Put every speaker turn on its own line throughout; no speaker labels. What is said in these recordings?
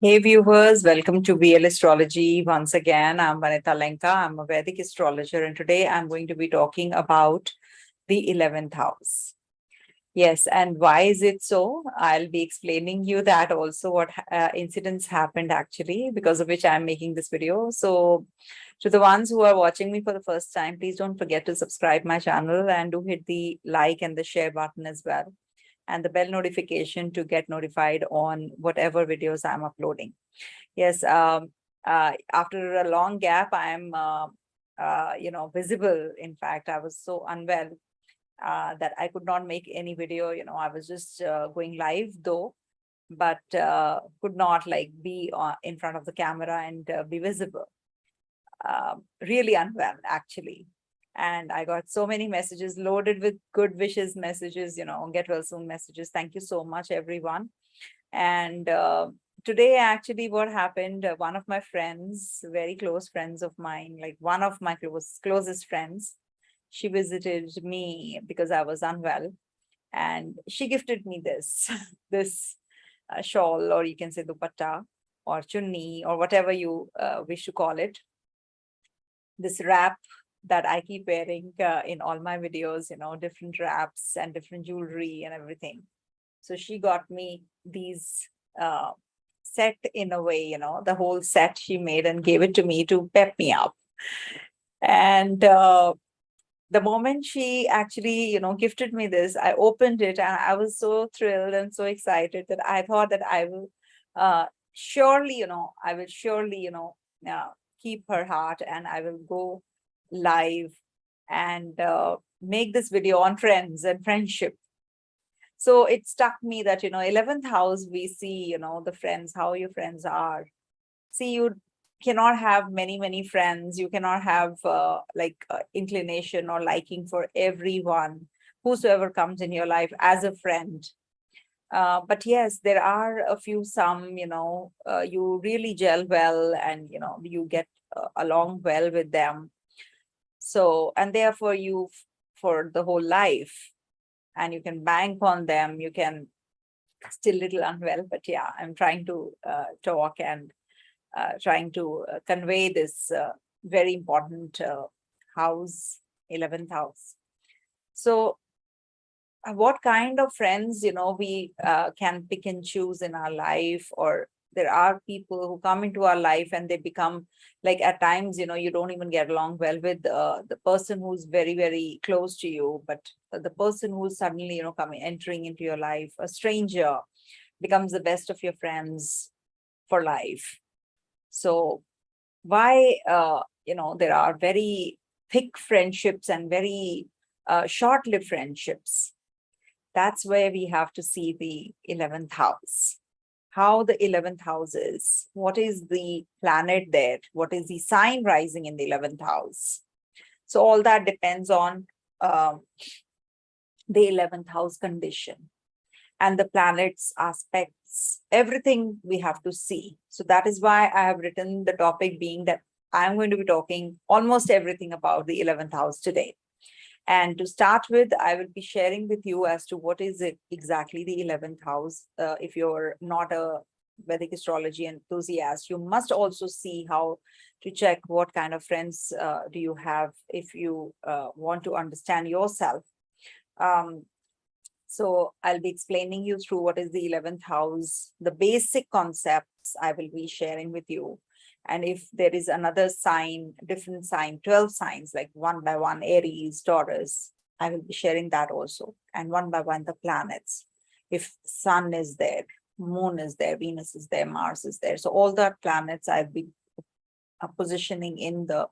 Hey viewers, welcome to VL Astrology. Once again, I'm Vanita Lenka. I'm a Vedic astrologer, and today I'm going to be talking about the 11th house. Yes, and why is it so? I'll be explaining you that also what incidents happened actually, because of which I'm making this video. So, to the ones who are watching me for the first time, please don't forget to subscribe my channel and do hit the like and the share button as well, and the bell notification to get notified on whatever videos I'm uploading. Yes, after a long gap, I am, visible. In fact, I was so unwell that I could not make any video. I was just going live though, but could not like be in front of the camera and be visible. Really unwell, actually. And I got so many messages loaded with good wishes messages, get well soon messages. Thank you so much, everyone. And today, actually, what happened, one of my friends, very close friends of mine, like one of my closest friends, she visited me because I was unwell. And she gifted me this, this shawl, or you can say dupatta, or chunni, or whatever you wish to call it. This wrap that I keep wearing in all my videos, different wraps and different jewelry and everything. So she got me these set in a way, the whole set she made and gave it to me to pep me up. And the moment she actually, gifted me this, I opened it and I was so thrilled and so excited that I thought that I will surely, I will surely, keep her heart, and I will go live and make this video on friends and friendship. So it struck me that, 11th house, we see, the friends, how your friends are. See, you cannot have many friends. You cannot have inclination or liking for everyone, whosoever comes in your life as a friend. But yes, there are a few, some, you really gel well, and, you get along well with them. So, and they are for you for the whole life, and you can bank on them. You can still little unwell, but yeah, I'm trying to talk and trying to convey this very important house, 11th house. So what kind of friends, we can pick and choose in our life, or there are people who come into our life and they become like, at times, you don't even get along well with the person who's very close to you, but the person who's suddenly, entering into your life, a stranger, becomes the best of your friends for life. So why, there are very thick friendships and very short-lived friendships. That's where we have to see the 11th house. How the 11th house is, what is the planet there, what is the sign rising in the 11th house. So all that depends on the 11th house condition and the planets aspects, everything we have to see. So that is why I have written the topic being that I'm going to be talking almost everything about the 11th house today. And to start with, I will be sharing with you as to what is it exactly the 11th house. If you're not a Vedic astrology enthusiast, you must also see how to check what kind of friends do you have if you want to understand yourself. So I'll be explaining you through what is the 11th house, the basic concepts I will be sharing with you. And if there is another sign, different sign, 12 signs, like one by one, Aries, Taurus, I will be sharing that also. And one by one, the planets. If Sun is there, Moon is there, Venus is there, Mars is there. So all the planets I'll be positioning in the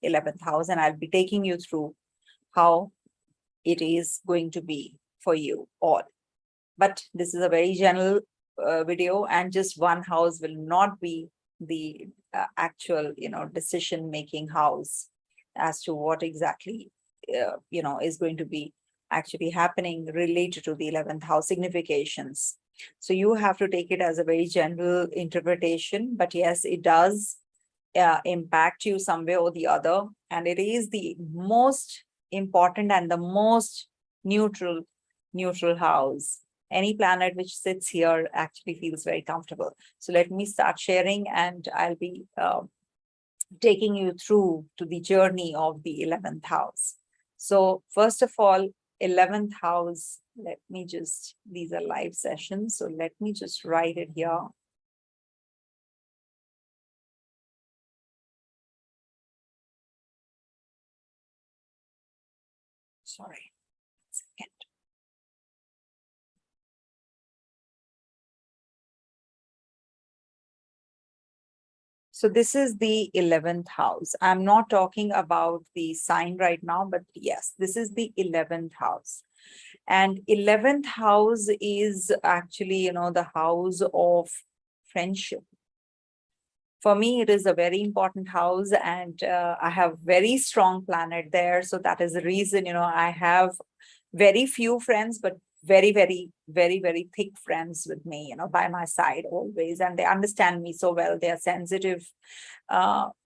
11th house, and I'll be taking you through how it is going to be for you all. But this is a very general video, and just one house will not be the actual, decision making house as to what exactly, is going to be actually happening related to the 11th house significations. So you have to take it as a very general interpretation, but yes, it does impact you some way or the other. And it is the most important and the most neutral house Any planet which sits here actually feels very comfortable. So let me start sharing, and I'll be taking you through to the journey of the 11th house. So first of all, 11th house, these are live sessions. So let me just write it here. Sorry. Second. So this is the 11th house. I'm not talking about the sign right now, but yes, this is the 11th house. And 11th house is actually, the house of friendship. For me, it is a very important house, and I have very strong planet there. So that is the reason, I have very few friends, but very, very, very, very thick friends with me, by my side always. And they understand me so well. They are sensitive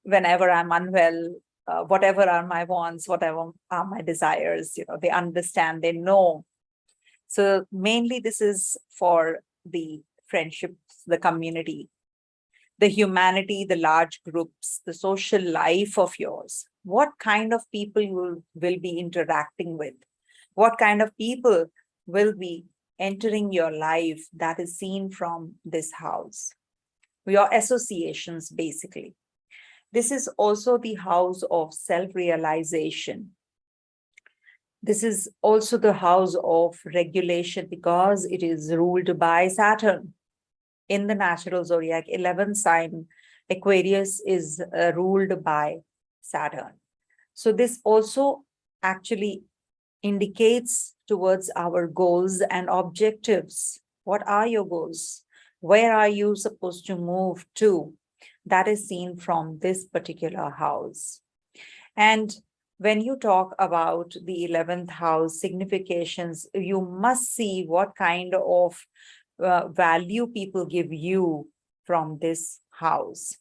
whenever I'm unwell, whatever are my wants, whatever are my desires, they understand, they know. So mainly this is for the friendships, the community, the humanity, the large groups, the social life of yours. What kind of people you will be interacting with? What kind of people will be entering your life? That is seen from this house. Your associations, basically. This is also the house of self-realization. This is also the house of regulation because it is ruled by Saturn. In the natural zodiac, 11th sign, Aquarius is ruled by Saturn. So this also actually indicates towards our goals and objectives. What are your goals? Where are you supposed to move to? That is seen from this particular house. And when you talk about the 11th house significations, you must see what kind of value people give you from this house.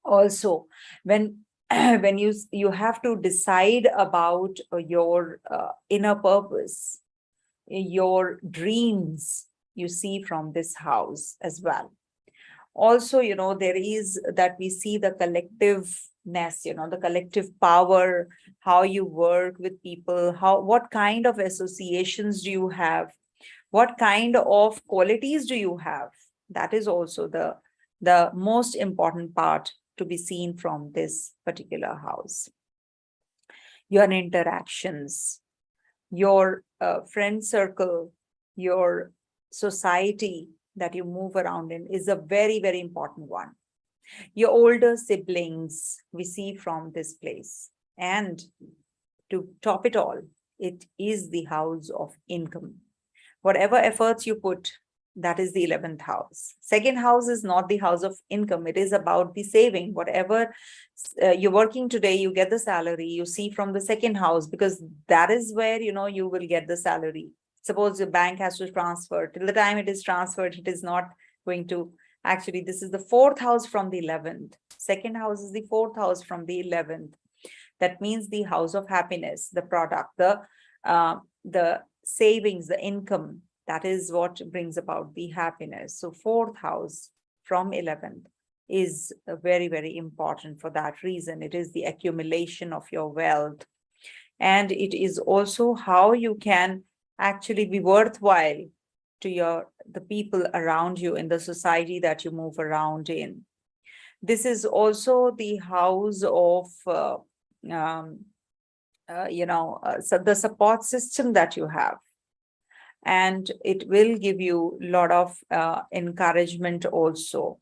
Also, when when you have to decide about your inner purpose, your dreams, you see from this house as well. Also, there is that we see the collectiveness, the collective power, how you work with people, what kind of associations do you have, what kind of qualities do you have. That is also the most important part to be seen from this particular house. Your interactions, your friend circle, your society that you move around in is a very, very important one. Your older siblings, we see from this place. And to top it all, it is the house of income. Whatever efforts you put, that is the 11th house. Second house is not the house of income. It is about the saving. Whatever you're working today, you get the salary, you see from the second house, because that is where, you will get the salary. Suppose your bank has to transfer. Till the time it is transferred, it is not going to. Actually, this is the fourth house from the 11th. Second house is the fourth house from the 11th. That means the house of happiness, the product, the savings, the income. That is what brings about the happiness. So fourth house from 11th is very, very important for that reason. It is the accumulation of your wealth. And it is also how you can actually be worthwhile to the people around you in the society that you move around in. This is also the house of, so the support system that you have. And it will give you a lot of encouragement also.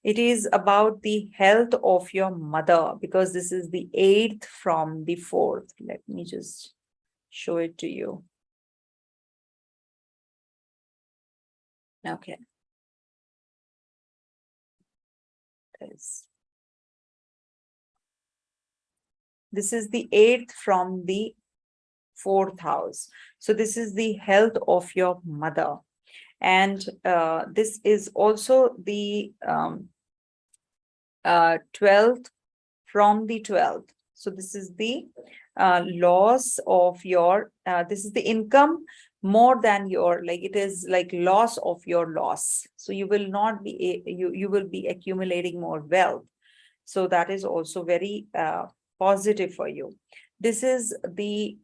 It is about the health of your mother, because this is the 8th from the 4th. Let me just show it to you. Okay. This is the 8th from the 4th house. So this is the health of your mother. And this is also the 12th from the 12th. So this is the loss of your, this is the income, more than your, like, it is like loss of your loss. So you will not be, you will be accumulating more wealth. So that is also very positive for you. This is the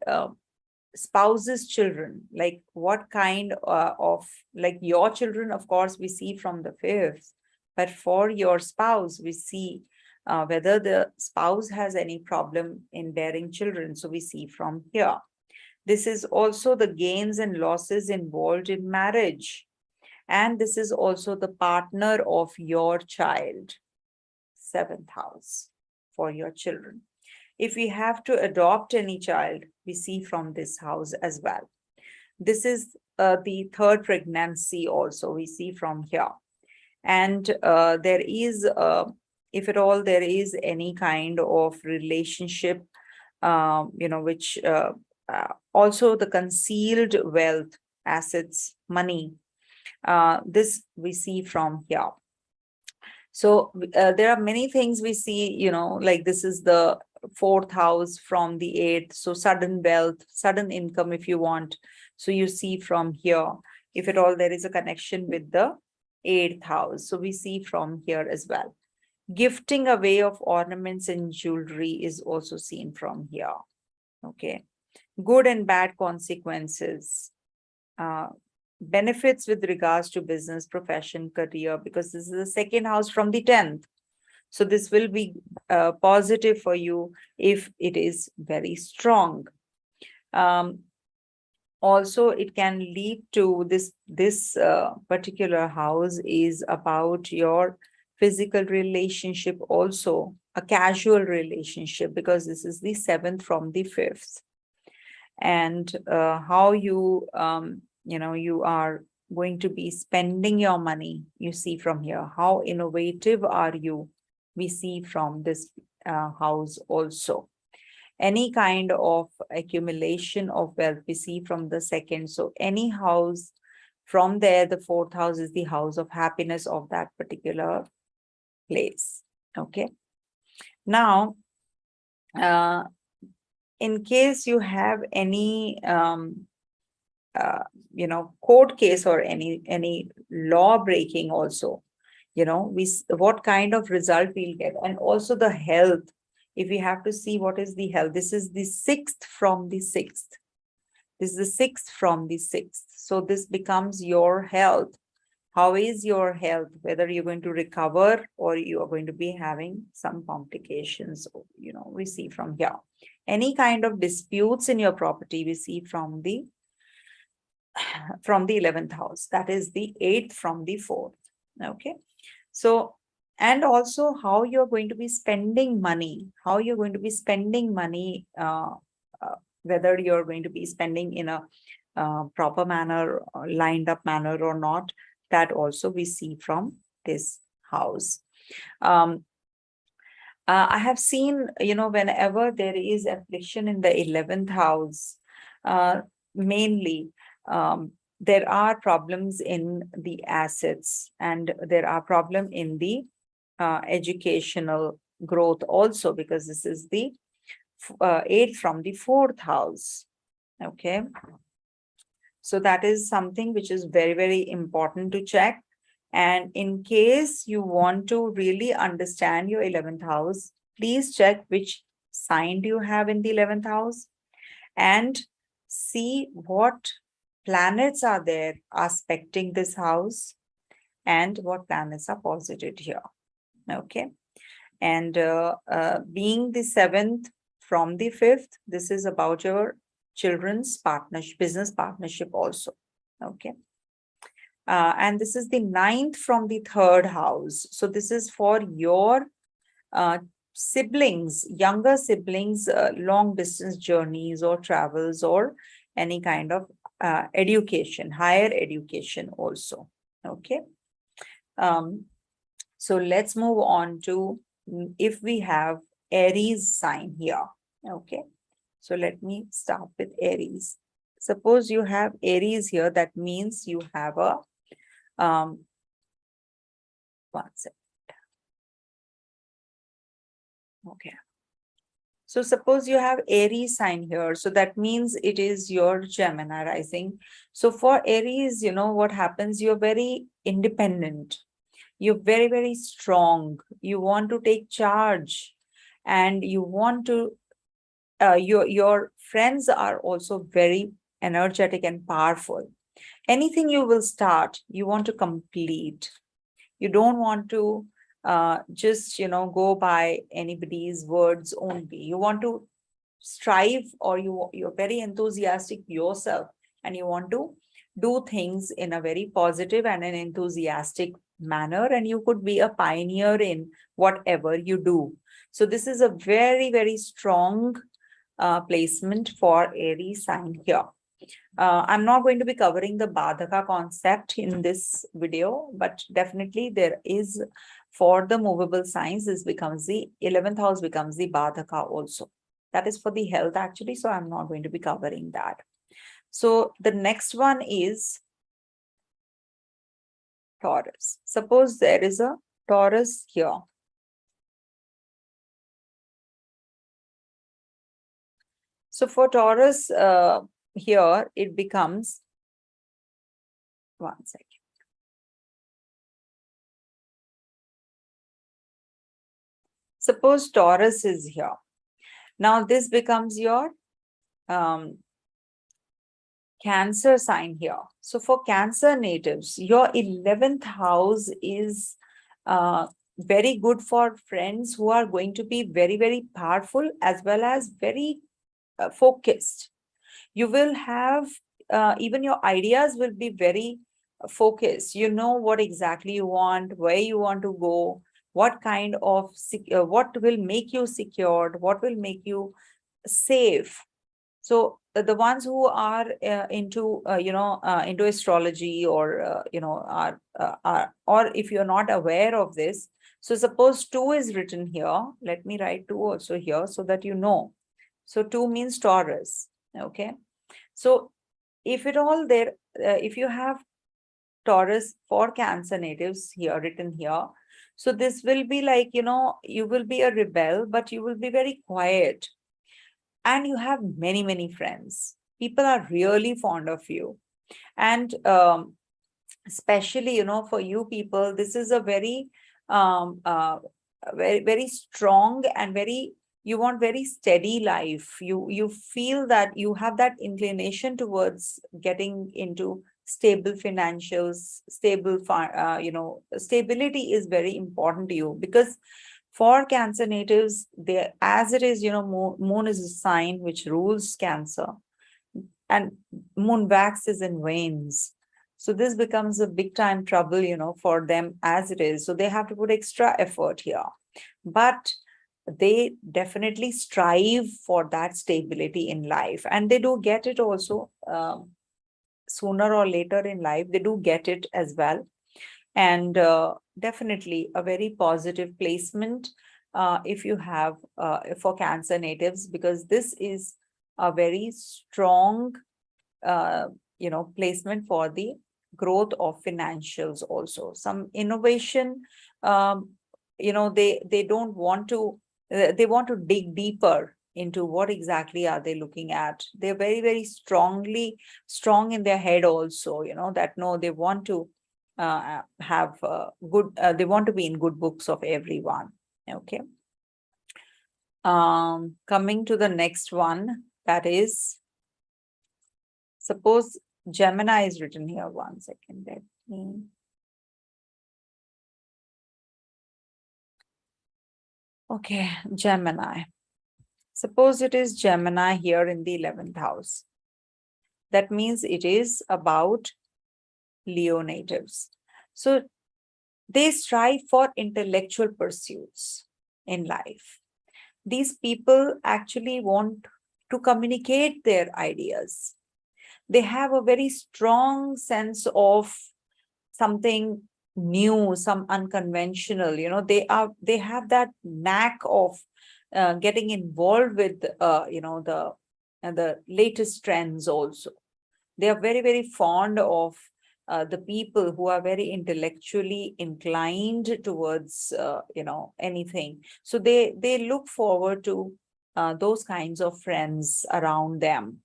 spouse's children, like what kind of, like your children, of course, we see from the fifth, but for your spouse, we see whether the spouse has any problem in bearing children. So we see from here. This is also the gains and losses involved in marriage. And this is also the partner of your child, seventh house for your children. If we have to adopt any child, we see from this house as well. This is the third pregnancy also, we see from here. And there is, if at all there is any kind of relationship, which also the concealed wealth, assets, money, this we see from here. So there are many things we see, like this is the fourth house from the eighth. So sudden wealth, sudden income, if you want. So you see from here, if at all there is a connection with the eighth house. So we see from here as well. Gifting away of ornaments and jewelry is also seen from here. Okay. Good and bad consequences. Benefits with regards to business, profession, career, because this is the second house from the 10th. So this will be positive for you if it is very strong. Also, it can lead to this particular house is about your physical relationship, also a casual relationship, because this is the seventh from the fifth. And how you, you are going to be spending your money, you see from here. How innovative are you? We see from this house also. Any kind of accumulation of wealth, we see from the second. So any house from there, the fourth house is the house of happiness of that particular place. Okay. Now, in case you have any court case or any law breaking also, what kind of result we'll get, and also the health. If we have to see what is the health, this is the sixth from the sixth. This is the sixth from the sixth. So this becomes your health. How is your health? Whether you're going to recover or you are going to be having some complications, we see from here. Any kind of disputes in your property, we see from the 11th house. That is the 8th from the 4th. Okay. So, and also how you're going to be spending money, whether you're going to be spending in a proper manner, lined up manner or not, that also we see from this house. I have seen, whenever there is affliction in the 11th house, mainly there are problems in the assets, and there are problems in the educational growth also, because this is the 8th from the 4th house. Okay. So that is something which is very, very important to check. And in case you want to really understand your 11th house, please check which sign do you have in the 11th house and see what planets are there aspecting this house and what planets are posited here. Okay. And being the 7th from the 5th, this is about your children's partnership, business partnership also. Okay. And this is the 9th from the 3rd house. So this is for your siblings, younger siblings, long distance journeys or travels or any kind of education, higher education also. Okay. So let's move on to if we have Aries sign here. Okay. So let me start with Aries. Suppose you have Aries here, that means you have a one second. Okay. So suppose you have Aries sign here. So that means it is your Gemini rising. So for Aries, what happens? You're very independent. You're very, very strong. You want to take charge, and you want to, your friends are also very energetic and powerful. Anything you will start, you want to complete. You don't want to just go by anybody's words only. You want to strive, or you're very enthusiastic yourself, and you want to do things in a very positive and an enthusiastic manner, and you could be a pioneer in whatever you do. So this is a very, very strong placement for Aries sign here. I'm not going to be covering the Badhaka concept in this video, but definitely there is, for the movable signs, this becomes the 11th house becomes the Badhaka also. That is for the health actually, so I'm not going to be covering that. So the next one is Taurus. Suppose there is a Taurus here. So for Taurus, here it becomes, one second. Suppose Taurus is here. Now this becomes your Cancer sign here. So for Cancer natives, your 11th house is very good for friends who are going to be very, very powerful, as well as very focused. You will have, even your ideas will be very focused. You know what exactly you want, where you want to go, what kind of, what will make you secured, what will make you safe. So the ones who are into into astrology, or or if you're not aware of this, so suppose 2 is written here. Let me write 2 also here so that you know. So 2 means Taurus. Okay. So if it all there, if you have Taurus for Cancer natives here written here, so this will be like, you will be a rebel, but you will be very quiet. And you have many, many friends. People are really fond of you. And especially, for you people, this is a very, very, very strong and very, you want very steady life. You feel that you have that inclination towards getting into stable financials, stability is very important to you, because for Cancer natives, they, as it is, moon is a sign which rules Cancer, and moon waxes and wanes. So this becomes a big time trouble, for them as it is. So they have to put extra effort here. But they definitely strive for that stability in life, and they do get it also. Sooner or later in life, they do get it as well. And definitely a very positive placement if you have for Cancer natives, because this is a very strong placement for the growth of financials also. Some innovation, they don't want to, they want to dig deeper into what exactly are they looking at. They're very, very strong in their head also, that no, they want to have good, they want to be in good books of everyone. Okay. Coming to the next one, that is, suppose Gemini is written here. One second, let me. Okay, Gemini. Suppose it is Gemini here in the 11th house. That means it is about Leo natives. So they strive for intellectual pursuits in life. These people actually want to communicate their ideas. They have a very strong sense of something new, some unconventional. They have that knack of getting involved with the latest trends also. They are very, very fond of the people who are very intellectually inclined towards anything. So they look forward to those kinds of friends around them.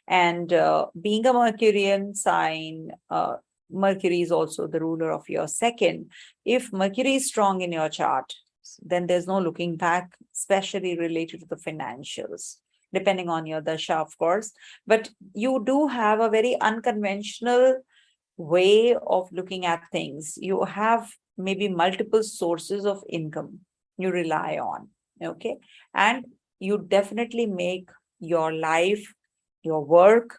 And being a Mercurian sign, Mercury is also the ruler of your second. If Mercury is strong in your chart, then there's no looking back, especially related to the financials, depending on your dasha, of course. But you do have a very unconventional way of looking at things. You have maybe multiple sources of income you rely on, okay? And you definitely make your life, your work,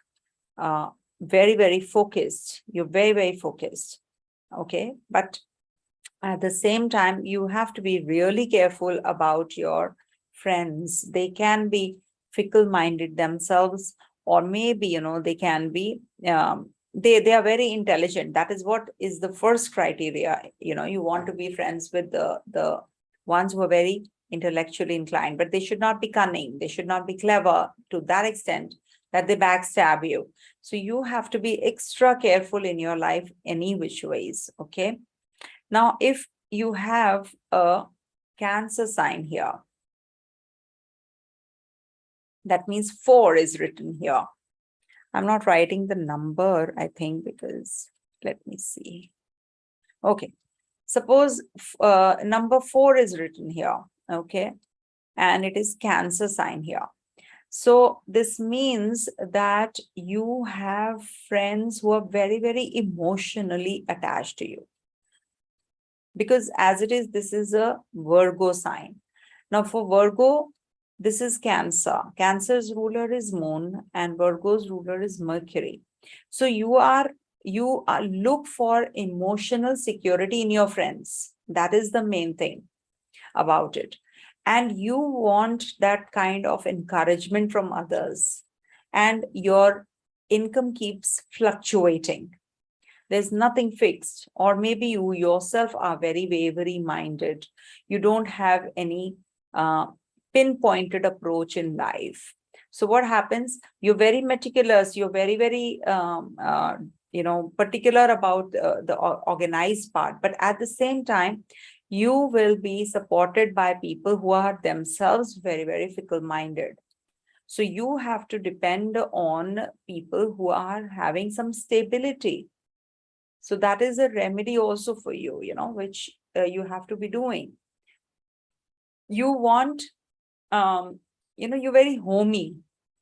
very, very focused. You're very, very focused, okay? But at the same time, you have to be really careful about your friends. They can be fickle-minded themselves, or maybe, they can be, they are very intelligent. That is what is the first criteria. You want to be friends with the ones who are very intellectually inclined, but they should not be cunning. They should not be clever to that extent that they backstab you. So you have to be extra careful in your life any which ways, okay? Now, if you have a Cancer sign here, that means 4 is written here. I'm not writing the number, I think, because let me see. Okay, suppose number 4 is written here, okay, and it is Cancer sign here. So this means that you have friends who are very, very emotionally attached to you. Because as it is, this is a Virgo sign. Now for Virgo, this is Cancer. Cancer's ruler is Moon and Virgo's ruler is Mercury. So you look for emotional security in your friends. That is the main thing about it. And you want that kind of encouragement from others. And your income keeps fluctuating. There's nothing fixed. Or maybe you yourself are very wavering-minded. You don't have any pinpointed approach in life. So what happens? You're very meticulous. You're very, very, particular about the organized part. But at the same time, you will be supported by people who are themselves very, very fickle-minded. So you have to depend on people who are having some stability. So that is a remedy also for you, which you have to be doing. You want, you're very homey.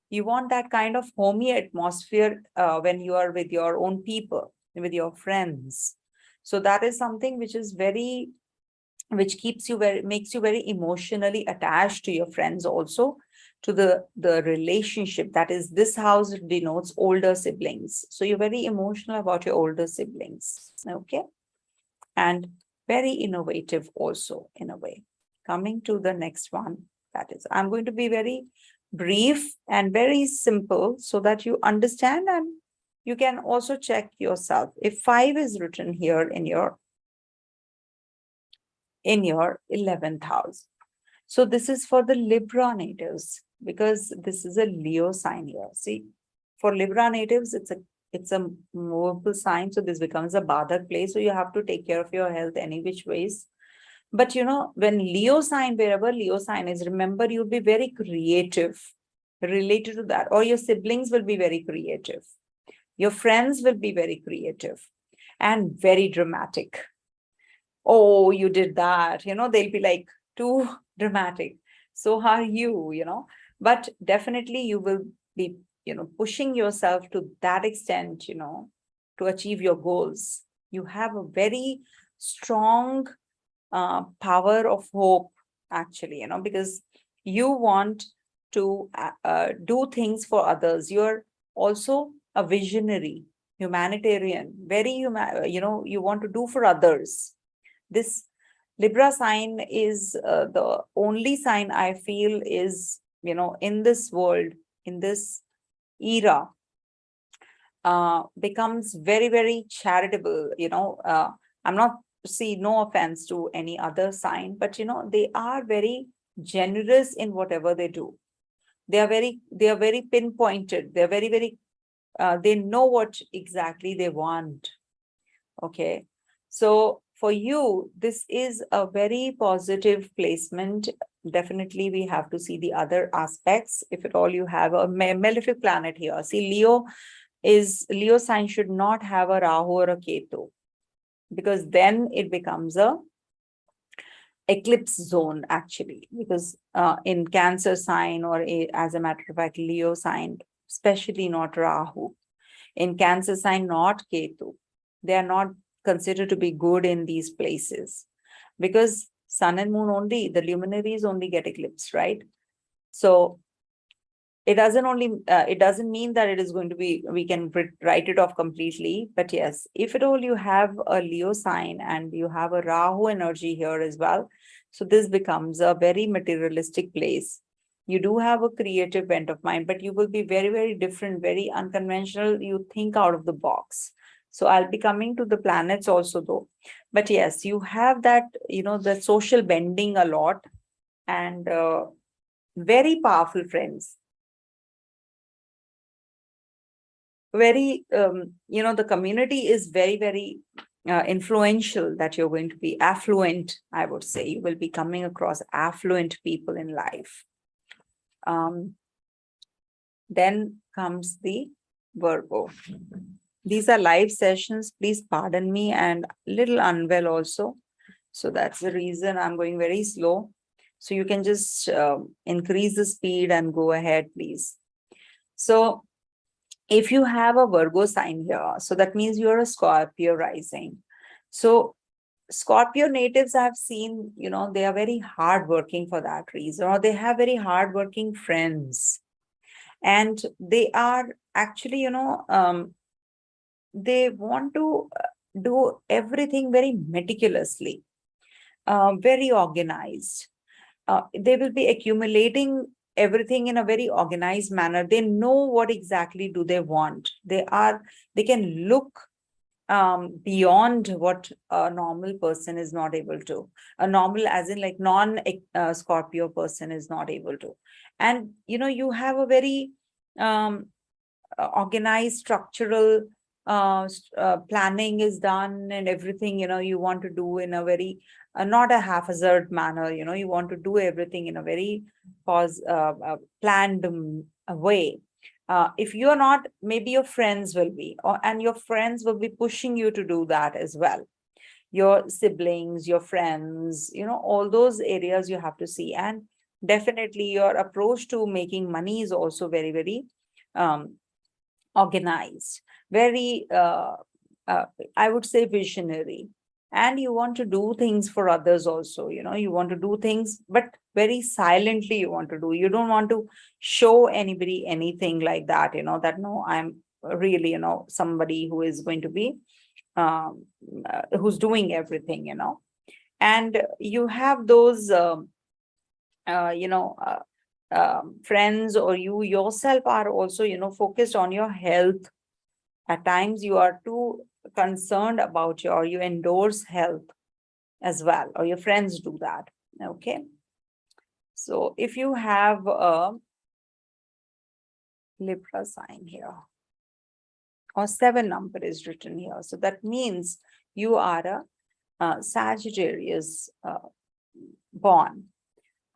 You want that kind of homey atmosphere when you are with your own people, with your friends. So that is something which is which makes you very emotionally attached to your friends also, to the relationship. That is, this house denotes older siblings. So you're very emotional about your older siblings, okay? And very innovative also in a way. Coming to the next one, that is, I'm going to be very brief and very simple so that you understand and you can also check yourself. If 5 is written here in your 11th house. So this is for the Libra natives, because this is a Leo sign here. See, for Libra natives, it's a movable sign. So this becomes a Badak place. So you have to take care of your health any which ways. But when Leo sign, wherever Leo sign is, remember, you'll be very creative related to that, or your siblings will be very creative. Your friends will be very creative and very dramatic. Oh, you did that, they'll be like too dramatic. So are you, but definitely you will be, pushing yourself to that extent, to achieve your goals. You have a very strong power of hope, actually, because you want to do things for others. You're also a visionary, humanitarian, very you want to do for others. This Libra sign is the only sign I feel is, in this world, in this era, becomes very, very charitable. I'm not, no offense to any other sign, but, they are very generous in whatever they do. They are very pinpointed. They're very, very, they know what exactly they want. Okay. So for you, this is a very positive placement. Definitely, we have to see the other aspects. If at all you have a malefic planet here, see, Leo sign should not have a Rahu or a Ketu, because then it becomes a eclipse zone actually, because in Cancer sign, or as a matter of fact, Leo sign, especially not Rahu. In Cancer sign, not Ketu. They are not considered to be good in these places, because sun and moon only, the luminaries only get eclipsed, right? So it doesn't mean that it is going to be, we can write it off completely. But yes, if at all you have a Leo sign and you have a Rahu energy here as well, so this becomes a very materialistic place. You do have a creative bent of mind, but you will be very, very different, very unconventional. You think out of the box. So I'll be coming to the planets also though. But yes, you have that, the social bending a lot, and very powerful friends. Very, the community is very, very influential, that you're going to be affluent, I would say. You will be coming across affluent people in life. Then comes the Virgo. These are live sessions. Please pardon me, and little unwell also. So that's the reason I'm going very slow. So you can just increase the speed and go ahead, please. So if you have a Virgo sign here, so that means you're a Scorpio rising. So Scorpio natives, I've seen, they are very hardworking for that reason, or they have very hardworking friends. And they are actually, they want to do everything very meticulously, very organized. They will be accumulating everything in a very organized manner. They know what exactly do they want. They can look beyond what a normal person is not able to. A normal, as in like non-Scorpio person is not able to. And, you have a very organized, structural planning is done, and everything, you want to do in a very, not a haphazard manner, you want to do everything in a very planned way. If you're not, maybe your friends will be, and your friends will be pushing you to do that as well. Your siblings, your friends, all those areas you have to see. And definitely your approach to making money is also very, very organized, very, I would say, visionary. And you want to do things for others also, you want to do things, but very silently you want to do. You don't want to show anybody anything like that, that no, I'm really, somebody who is going to be, who's doing everything, and you have those, friends, or you yourself are also, focused on your health. At times you are too concerned about you endorse health as well, or your friends do that. Okay. So if you have a Libra sign here, or 7 number is written here, so that means you are a Sagittarius born.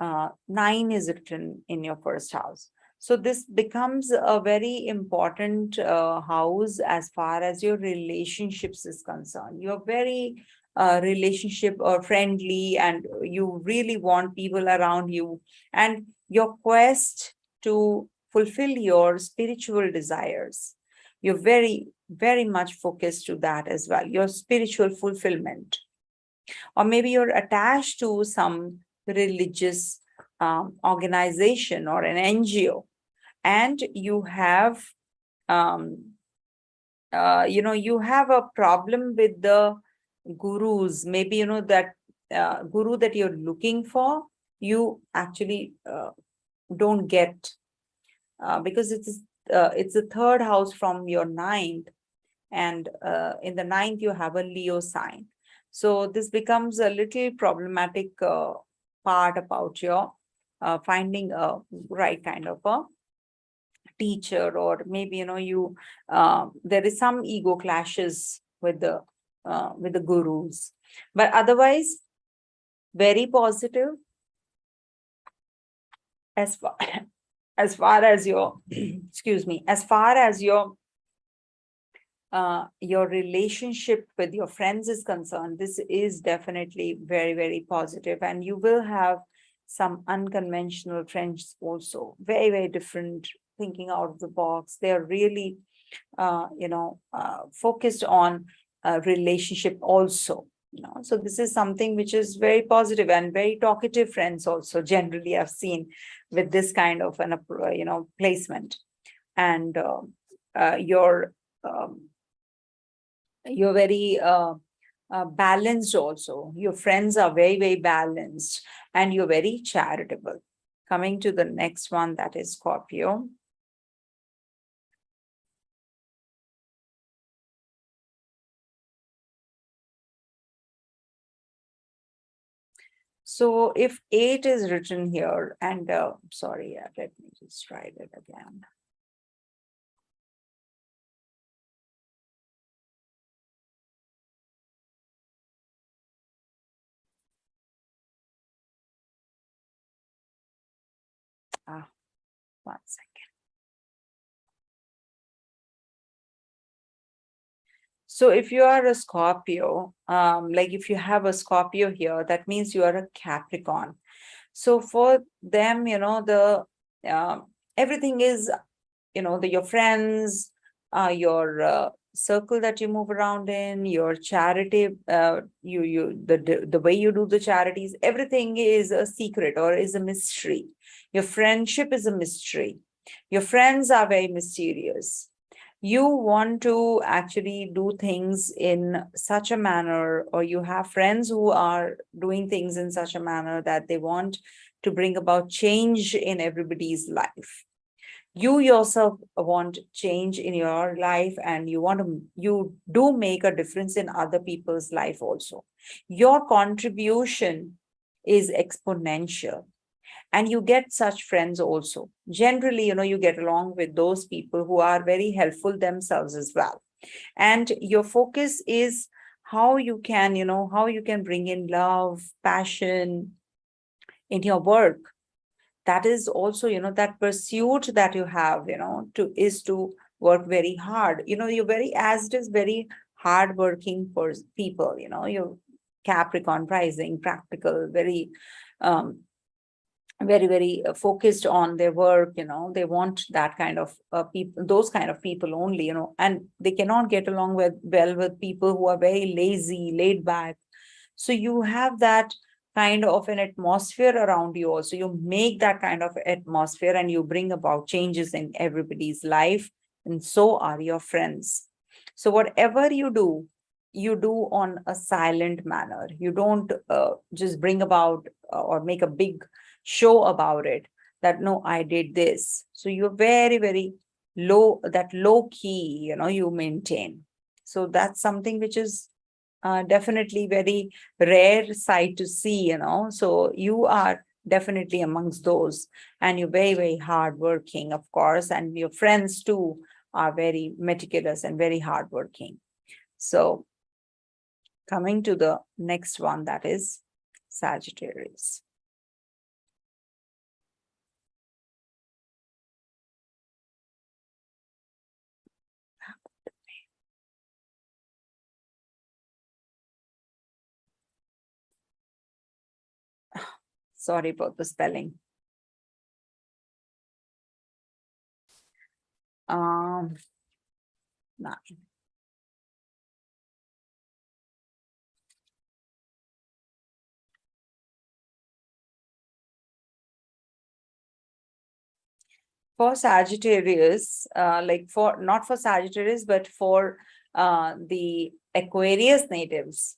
9 is written in your first house. So this becomes a very important house as far as your relationships is concerned. You're very relationship or friendly, and you really want people around you. And your quest to fulfill your spiritual desires, you're very, very much focused to that as well, your spiritual fulfillment. Or maybe you're attached to some religious organization or an NGO, and you have, you have a problem with the gurus. Maybe, that guru that you're looking for, you actually don't get, because it's the 3rd house from your 9th, and in the 9th you have a Leo sign. So this becomes a little problematic part about your finding a right kind of a teacher, or maybe, there is some ego clashes with the with the gurus. But otherwise, very positive as far as far as your excuse me, as far as your relationship with your friends is concerned. This is definitely very, very positive, and you will have some unconventional friends also, very, very different, thinking out of the box. They are really focused on relationship also. So this is something which is very positive, and very talkative friends also generally I've seen with this kind of an placement. And you're very balanced also. Your friends are very, very balanced, and you're very charitable. Coming to the next one, that is Scorpio. So if 8 is written here, and sorry, let me just write it again. One second. So if you are a Scorpio, like if you have a Scorpio here, that means you are a Capricorn. So for them, everything is, your friends, your circle that you move around in, your charity, the way you do the charities, everything is a secret or is a mystery. Your friendship is a mystery. Your friends are very mysterious. You want to actually do things in such a manner, or you have friends who are doing things in such a manner that they want to bring about change in everybody's life. You yourself want change in your life, and you do make a difference in other people's life also. Your contribution is exponential, and you get such friends also. Generally, you get along with those people who are very helpful themselves as well. And your focus is how you can bring in love, passion in your work. That is also, that pursuit that you have, to work very hard. You're as it is very hardworking people, you're Capricorn rising, practical, very, very, very focused on their work. They want that kind of people, those kind of people only, and they cannot get along well with people who are very lazy, laid back. So you have that kind of an atmosphere around you also. You make that kind of atmosphere, and you bring about changes in everybody's life, and so are your friends. So whatever you do on a silent manner. You don't just bring about or make a big show about it, that no, I did this. So you're very, very low key, you maintain. So that's something which is definitely very rare sight to see, so you are definitely amongst those, and you're very, very hardworking, of course, and your friends too are very meticulous and very hardworking. So coming to the next one, that is Sagittarius. Sorry about the spelling. Nine. For Sagittarius, not for Sagittarius, but for the Aquarius natives,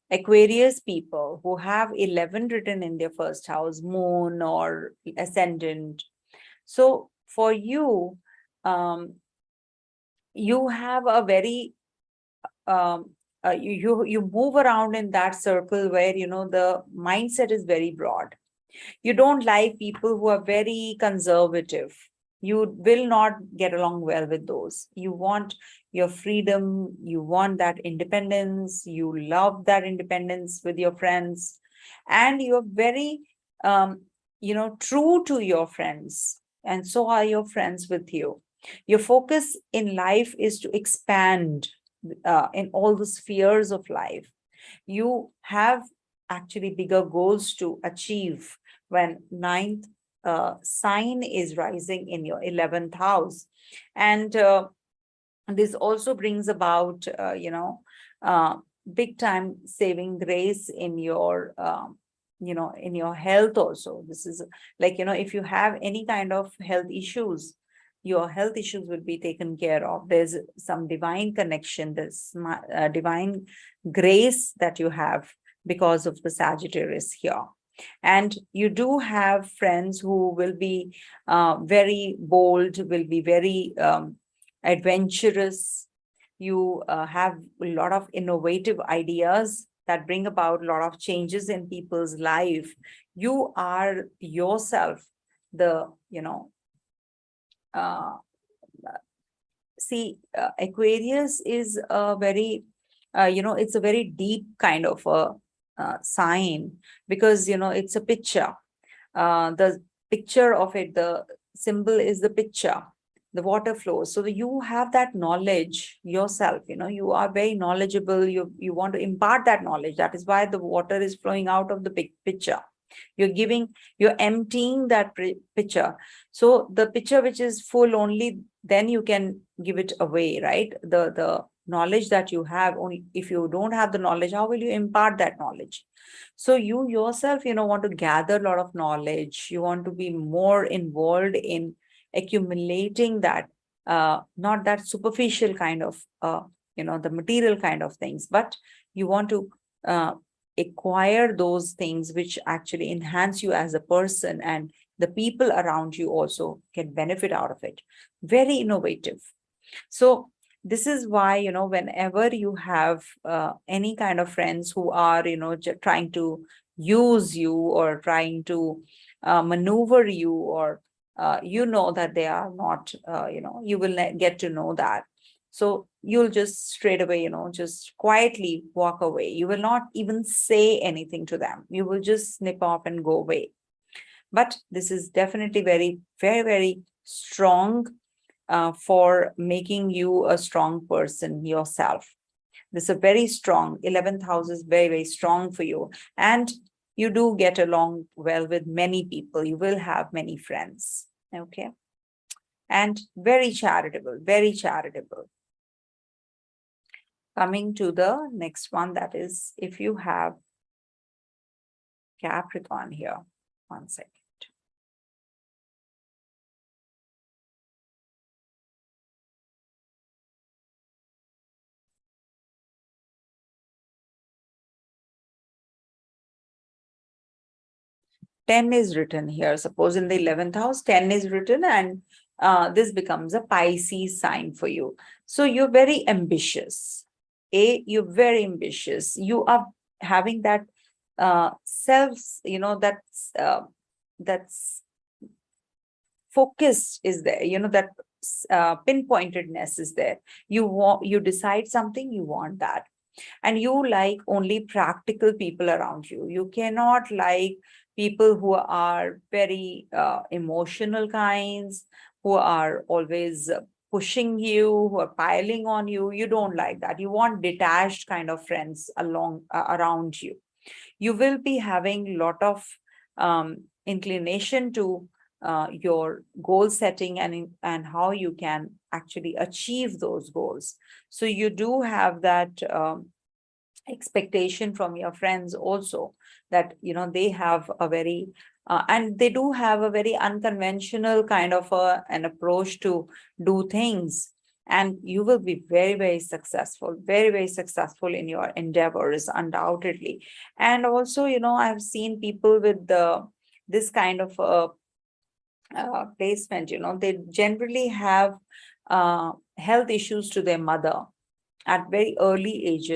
Aquarius people who have 11 written in their first house, moon or ascendant. So for you, you have a very, you move around in that circle where, the mindset is very broad. You don't like people who are very conservative. You will not get along well with those. You want your freedom, you want that independence, you love that independence with your friends, and you're very, true to your friends, and so are your friends with you. Your focus in life is to expand in all the spheres of life. You have actually bigger goals to achieve when ninth sign is rising in your 11th house. And this also brings about, uh, big time saving grace in your, in your health also. This is like, if you have any kind of health issues, your health issues will be taken care of. There's some divine connection, there's divine grace that you have because of the Sagittarius here. And you do have friends who will be very bold, will be very adventurous. You have a lot of innovative ideas that bring about a lot of changes in people's life. You are yourself the, uh, Aquarius is a very, it's a very deep kind of a sign, because, it's a picture. The picture of it, the symbol is the picture, the water flows. So you have that knowledge yourself, you are very knowledgeable. You want to impart that knowledge. That is why the water is flowing out of the picture. You're emptying that picture. So the picture which is full, only then you can give it away, right? The knowledge that you have, only if you don't have the knowledge, how will you impart that knowledge? So you yourself, want to gather a lot of knowledge. You want to be more involved in accumulating that, not that superficial kind of, the material kind of things, but you want to acquire those things which actually enhance you as a person, and the people around you also can benefit out of it. Very innovative. So this is why, whenever you have any kind of friends who are, trying to use you or trying to maneuver you, or that they are not, you will get to know that. So you'll just straight away, just quietly walk away. You will not even say anything to them. You will just snip off and go away. But this is definitely very, very, very strong for making you a strong person yourself. This is a very strong, 11th house is very, very strong for you. And you do get along well with many people. You will have many friends. Okay. And very charitable, very charitable. Coming to the next one, that is, if you have Capricorn here. One second. Ten is written here. Suppose in the 11th house, 10 is written, and this becomes a Pisces sign for you. So you're very ambitious. You're very ambitious. You are having that self, that's focused is there, that pinpointedness is there. You decide something, you want that. And you like only practical people around you. You cannot like people who are very emotional kinds, who are always pushing you, who are piling on you. You don't like that. You want detached kind of friends around you. You will be having a lot of inclination to your goal setting, and how you can actually achieve those goals. So you do have that expectation from your friends also, that they have a very and they do have a very unconventional kind of an approach to do things, and you will be very, very successful, very, very successful in your endeavors, undoubtedly. And also, I've seen people with this kind of placement, they generally have health issues to their mother at very early age.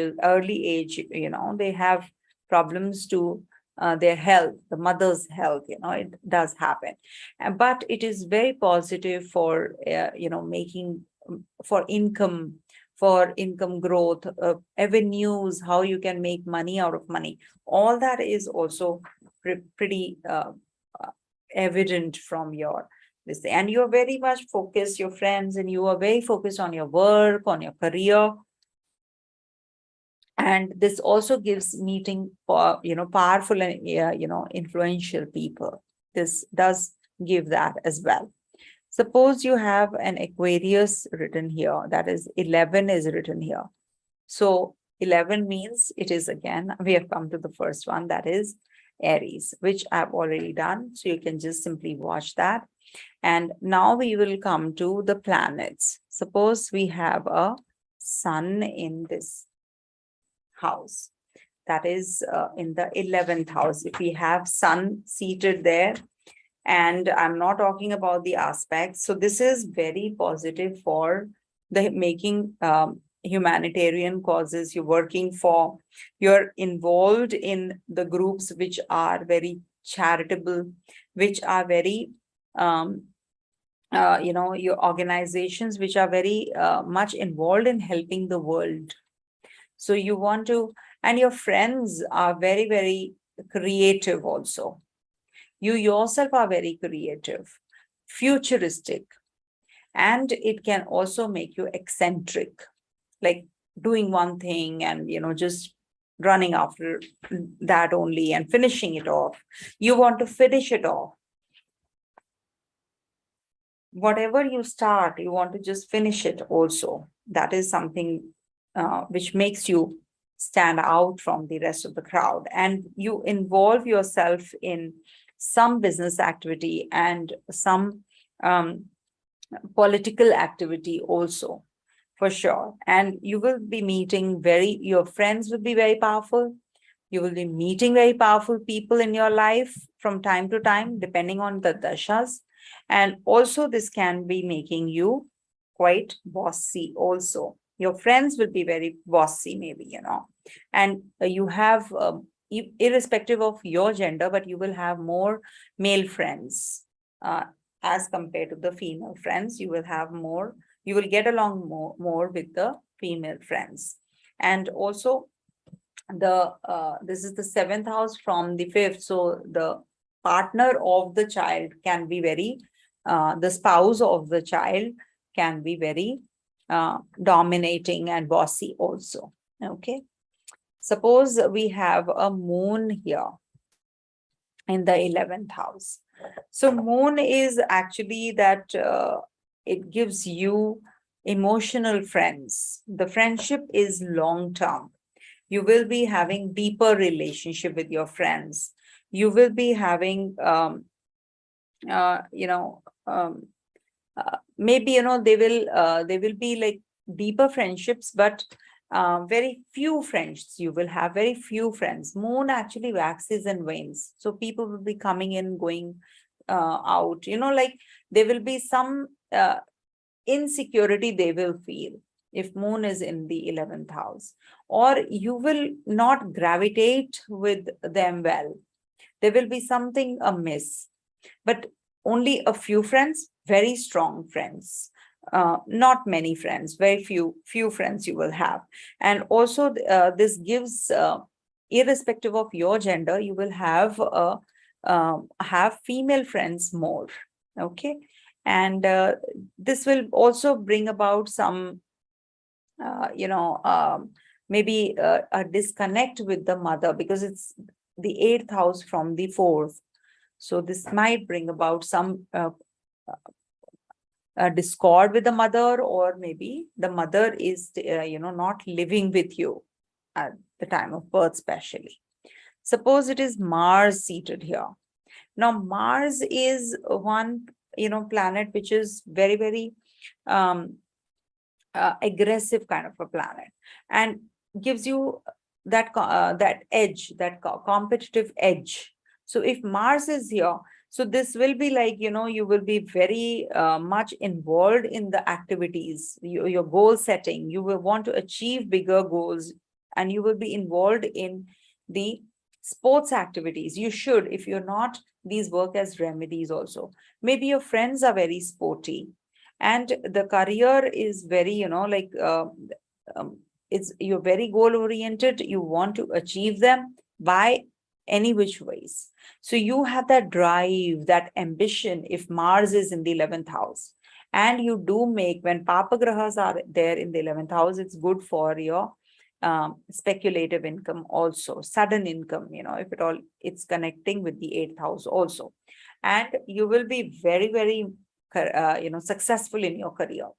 They have problems to their health, the mother's health, it does happen. But it is very positive for, making for income growth, avenues, how you can make money out of money. All that is also pretty evident from your this thing. And you're very much focused, your friends, and you are very focused on your work, on your career. And this also gives meeting for, powerful and, influential people. This does give that as well. Suppose you have an Aquarius written here, that is 11 is written here. So 11 means it is, again, we have come to the first one, that is Aries, which I've already done. So you can just simply watch that. And now we will come to the planets. Suppose we have a sun in this house, that is in the 11th house. If we have sun seated there, and I'm not talking about the aspects, so this is very positive for the making humanitarian causes. You're working for, you're involved in the groups which are very charitable, which are very your organizations which are very much involved in helping the world. So you want to, and your friends are very, very creative also. You yourself are very creative, futuristic, and it can also make you eccentric, like doing one thing and, just running after that only and finishing it off. You want to finish it off. Whatever you start, you want to just finish it also. That is something which makes you stand out from the rest of the crowd. And you involve yourself in some business activity and some political activity also, for sure. And you will be meeting your friends will be very powerful. You will be meeting very powerful people in your life from time to time, depending on the dashas. And also this can be making you quite bossy also. Your friends will be very bossy, maybe, and you have, irrespective of your gender, but you will have more male friends as compared to the female friends. You will have more, you will get along more with the female friends. And also this is the 7th house from the 5th. So the partner of the child can be very, the spouse of the child can be very dominating and bossy also. Okay. Suppose we have a moon here in the 11th house. So moon is actually that it gives you emotional friends. The friendship is long term. You will be having deeper relationship with your friends. You will be having, maybe, they will be like deeper friendships, but very few friends. You will have very few friends. Moon actually waxes and wanes. So people will be coming in, going out, like there will be some insecurity they will feel if moon is in the 11th house, or you will not gravitate with them well. There will be something amiss, but only a few friends, very strong friends. Not many friends, very few friends you will have. And also this gives, irrespective of your gender, you will have female friends more. Okay. And this will also bring about some, maybe a disconnect with the mother, because it's the 8th house from the 4th. So this might bring about some discord with the mother, or maybe the mother is, not living with you at the time of birth, especially. Suppose it is Mars seated here. Now, Mars is one, planet which is very, very aggressive kind of a planet, and gives you that that edge, that competitive edge. So if Mars is here, so this will be like, you will be very much involved in the activities, your goal setting. You will want to achieve bigger goals, and you will be involved in the Sports activities, you should, if you're not, these work as remedies also. Maybe your friends are very sporty and the career is very, um, you're very goal oriented, you want to achieve them by any which ways. So you have that drive, that ambition, if Mars is in the 11th house. And you do make, when Papa Grahas are there in the 11th house, it's good for your speculative income also, sudden income, if at all it's connecting with the 8th house also. And you will be very, very, successful in your career.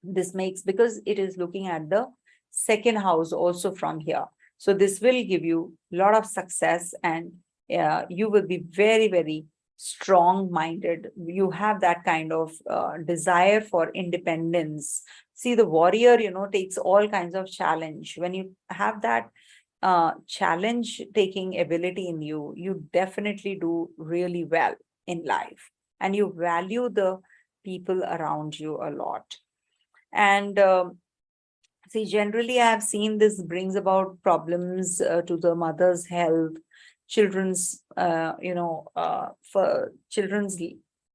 This makes, because it is looking at the second house also from here. So this will give you a lot of success, and you will be very, very strong-minded. You have that kind of desire for independence. See, the warrior, takes all kinds of challenge. When you have that challenge-taking ability in you, you definitely do really well in life, and you value the people around you a lot. And see, generally, I have seen this brings about problems to the mother's health, children's, for children's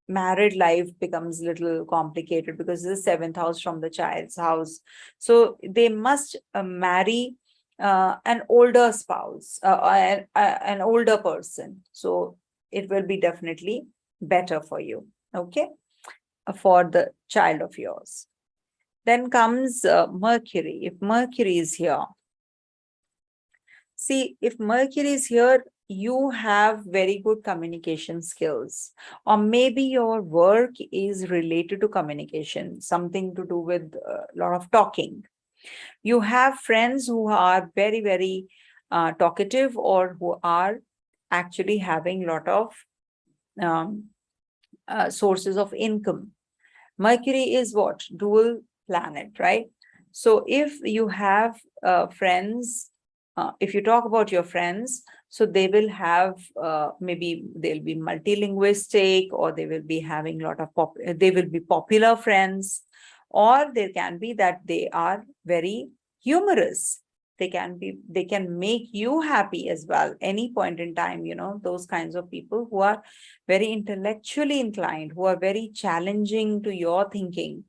married life becomes a little complicated because the 7th house from the child's house. So they must marry an older spouse, an older person. So it will be definitely better for you, okay, for the child of yours. Then comes Mercury. If Mercury is here, see, if Mercury is here, you have very good communication skills, or maybe your work is related to communication, something to do with a lot of talking. You have friends who are very, very talkative, or who are actually having a lot of sources of income. Mercury is what? Dual planet, right? So if you have friends, if you talk about your friends, so they will have maybe they'll be multilinguistic, or they will be having a lot of they will be popular friends, or there can be that they are very humorous. They can make you happy as well any point in time, those kinds of people who are very intellectually inclined, who are very challenging to your thinking.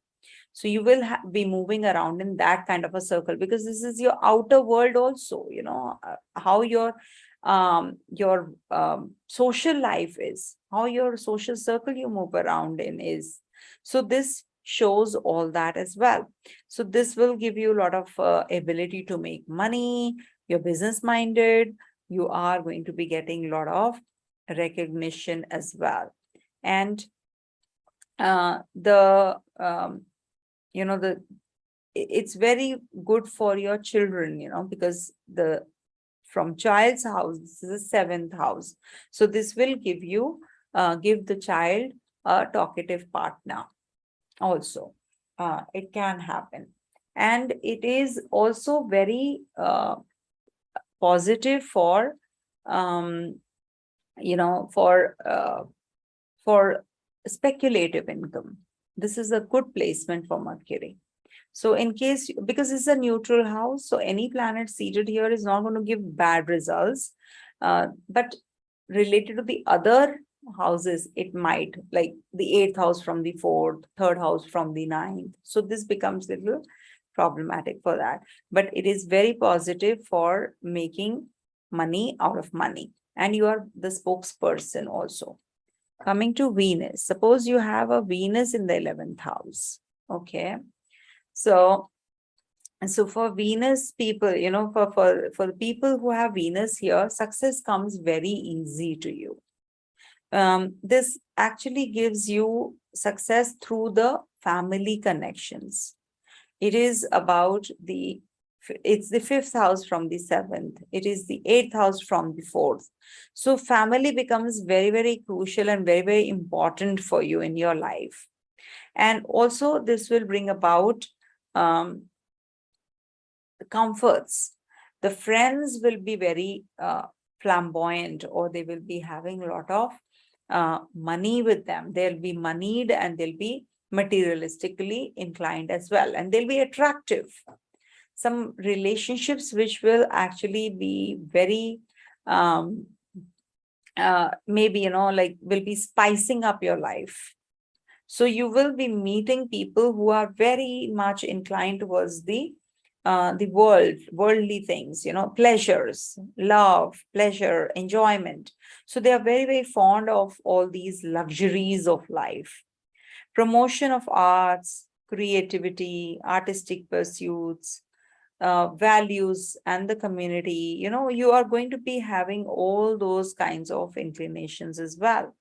So you will be moving around in that kind of a circle, because this is your outer world also, how your social life is, how your social circle you move around in is. So this shows all that as well. So this will give you a lot of ability to make money. You're business minded. You are going to be getting a lot of recognition as well. And it's very good for your children, because from child's house, this is the 7th house. So this will give the child a talkative partner also. It can happen. And it is also very positive for, for speculative income. This is a good placement for Mercury. So in case, because it's a neutral house, so any planet seated here is not going to give bad results. But related to the other houses, it might, like the 8th house from the 4th, 3rd house from the 9th. So this becomes a little problematic for that. But it is very positive for making money out of money. And you are the spokesperson also. Coming to Venus, suppose you have a Venus in the 11th house. Okay. So for Venus people, for the people who have Venus here, success comes very easy to you. This actually gives you success through the family connections. It is about it's the 5th house from the 7th. It is the 8th house from the 4th. So family becomes very, very crucial and very, very important for you in your life. And also this will bring about the comforts. The friends will be very flamboyant, or they will be having a lot of money with them. They'll be moneyed, and they'll be materialistically inclined as well, and they'll be attractive. Some relationships which will actually be very maybe, like will be spicing up your life. So you will be meeting people who are very much inclined towards the worldly things, pleasures, love, pleasure, enjoyment. So they are very, very fond of all these luxuries of life. Promotion of arts, creativity, artistic pursuits, values, and the community. You are going to be having all those kinds of inclinations as well.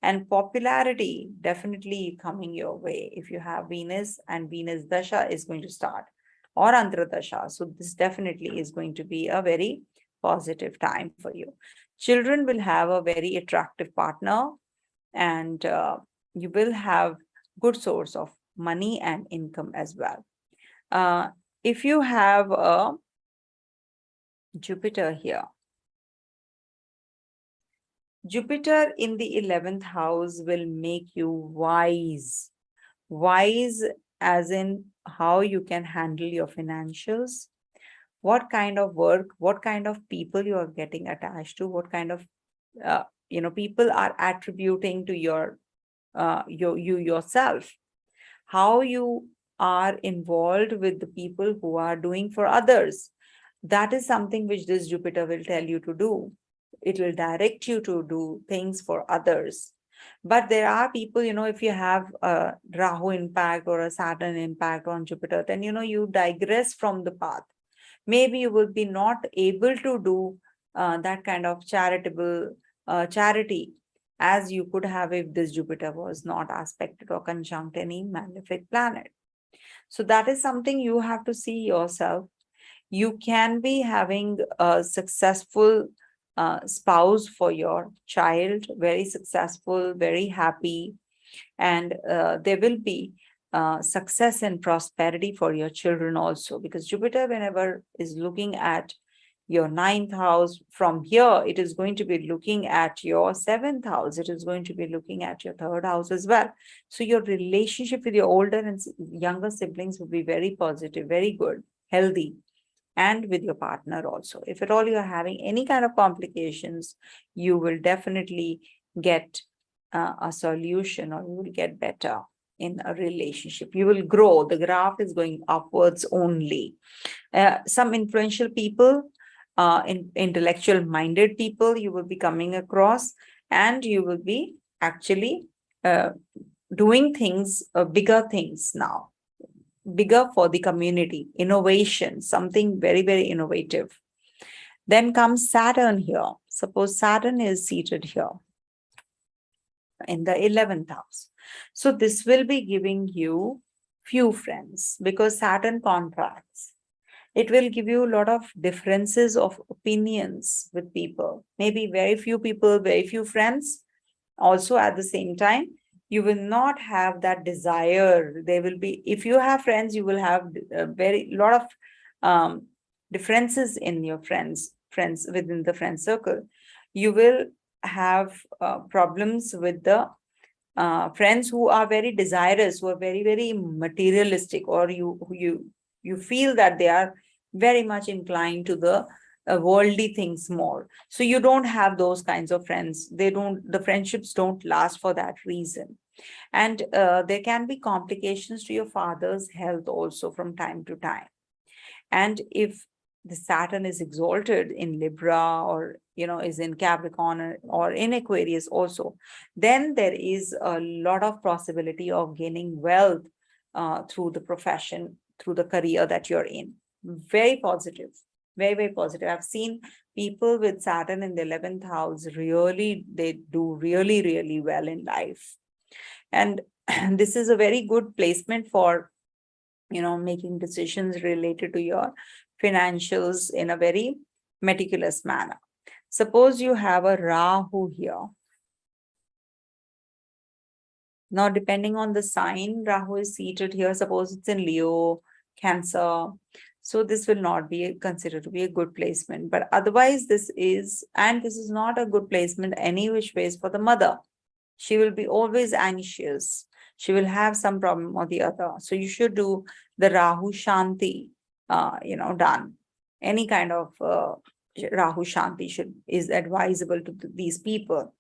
And popularity definitely coming your way if you have Venus, and Venus Dasha is going to start, or Antradasha. So this definitely is going to be a very positive time for you. Children will have a very attractive partner, and you will have good source of money and income as well. If you have a Jupiter here, Jupiter in the 11th house will make you wise. Wise as in how you can handle your financials, what kind of work, what kind of people you are getting attached to, what kind of people are attributing to your you yourself, how you are involved with the people who are doing for others. That is something which this Jupiter will tell you to do. It will direct you to do things for others. But there are people, if you have a Rahu impact or a Saturn impact on Jupiter, then, you digress from the path. Maybe you will be not able to do that kind of charitable charity as you could have if this Jupiter was not aspected or conjunct any malefic planet. So that is something you have to see yourself. You can be having a successful spouse for your child, very successful, very happy, and there will be success and prosperity for your children also, because Jupiter, whenever is looking at your 9th house from here, it is going to be looking at your 7th house. It is going to be looking at your 3rd house as well. So your relationship with your older and younger siblings will be very positive, very good, healthy, and with your partner also. If at all you are having any kind of complications, you will definitely get a solution, or you will get better in a relationship. You will grow. The graph is going upwards only. Some influential people, intellectual minded people you will be coming across, and you will be actually doing things, bigger things now, bigger for the community, innovation, something very, very innovative. Then comes Saturn here. Suppose Saturn is seated here in the 11th house. So this will be giving you few friends, because Saturn contracts. It will give you a lot of differences of opinions with people. Maybe very few people, very few friends. Also at the same time, you will not have that desire. There will be, if you have friends, you will have a very lot of differences in your friends within the friend circle. You will have problems with the friends who are very desirous, who are very, very materialistic, or you feel that they are very much inclined to the worldly things more. So you don't have those kinds of friends. The friendships don't last for that reason. And there can be complications to your father's health also from time to time. And if the Saturn is exalted in Libra, or is in Capricorn, or in Aquarius also, then there is a lot of possibility of gaining wealth through the profession, through the career that you're in. Very positive, very, very positive. I've seen people with Saturn in the 11th house, really, they do really, really well in life. And this is a very good placement for making decisions related to your financials in a very meticulous manner. Suppose you have a Rahu here. Now, depending on the sign, Rahu is seated here. Suppose it's in Leo, Cancer. So this will not be considered to be a good placement. But otherwise, this is not a good placement any which ways for the mother. She will be always anxious. She will have some problem or the other. So you should do the Rahu Shanti, done. Any kind of Rahu Shanti is advisable to these people.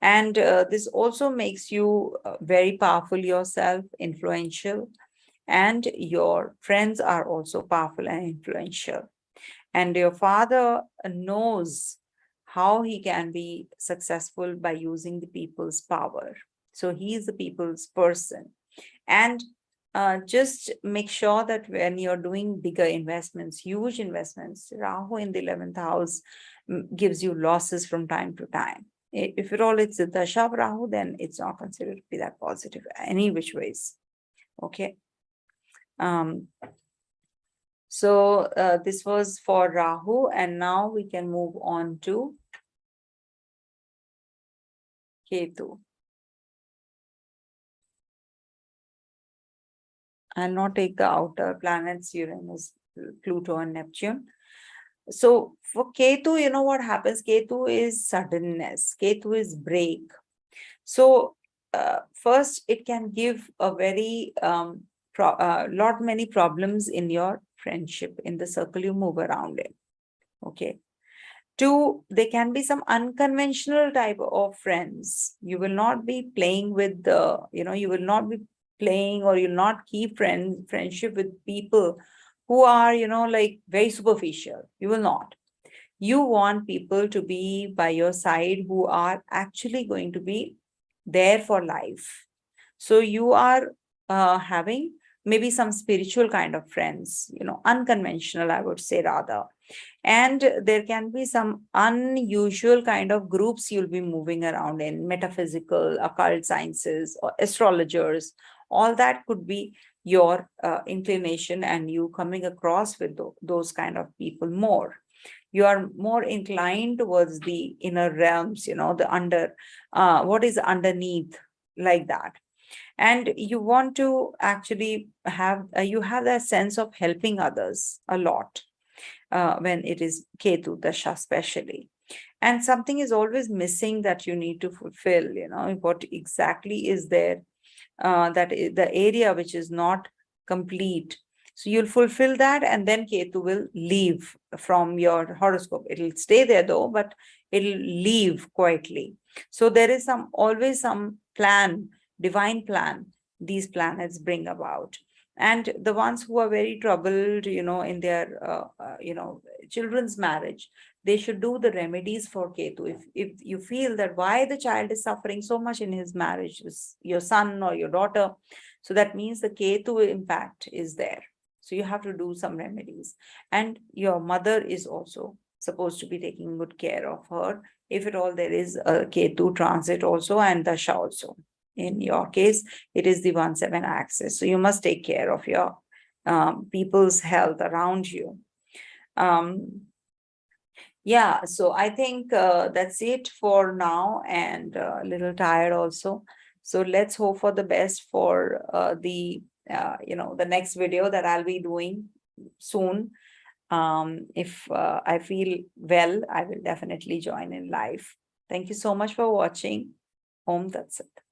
And this also makes you very powerful yourself, influential, and your friends are also powerful and influential. And your father knows how he can be successful by using the people's power. So he is the people's person. And just make sure that when you're doing bigger investments, huge investments, Rahu in the 11th house gives you losses from time to time. If at all it's the Dasha of Rahu, then it's not considered to be that positive any which ways. Okay. So this was for Rahu, and now we can move on to Ketu. I'll not take the outer planets, Uranus, Pluto, and Neptune. So for Ketu, you know what happens? Ketu is suddenness. Ketu is break. So first, it can give a very many problems in your friendship, in the circle you move around in. Okay. Two, there can be some unconventional type of friends. You will not be playing with the, you will not be playing, or you'll not keep friendship with people who are, like very superficial. You will not. You want people to be by your side who are actually going to be there for life. So you are having maybe some spiritual kind of friends, unconventional, I would say rather. And there can be some unusual kind of groups you'll be moving around in, metaphysical, occult sciences, or astrologers. All that could be your inclination, and you coming across with those kind of people more. You are more inclined towards the inner realms, the what is underneath, like that. And you want to actually have, you have that sense of helping others a lot when it is Ketu Dasha especially. And something is always missing that you need to fulfill, what exactly is there, that is the area which is not complete. So you'll fulfill that, and then Ketu will leave from your horoscope. It'll stay there though, but it'll leave quietly. So there is always some plan, divine plan, these planets bring about. And the ones who are very troubled, in their, children's marriage, they should do the remedies for Ketu. If you feel that why the child is suffering so much in his marriage, your son or your daughter, so that means the Ketu impact is there. So you have to do some remedies. And your mother is also supposed to be taking good care of her, if at all there is a Ketu transit also, and Dasha also. In your case, it is the 1/7 axis. So you must take care of your people's health around you. Yeah, so I think that's it for now, and a little tired also. So let's hope for the best for the next video that I'll be doing soon. If I feel well, I will definitely join in live. Thank you so much for watching. Om Tat Sat.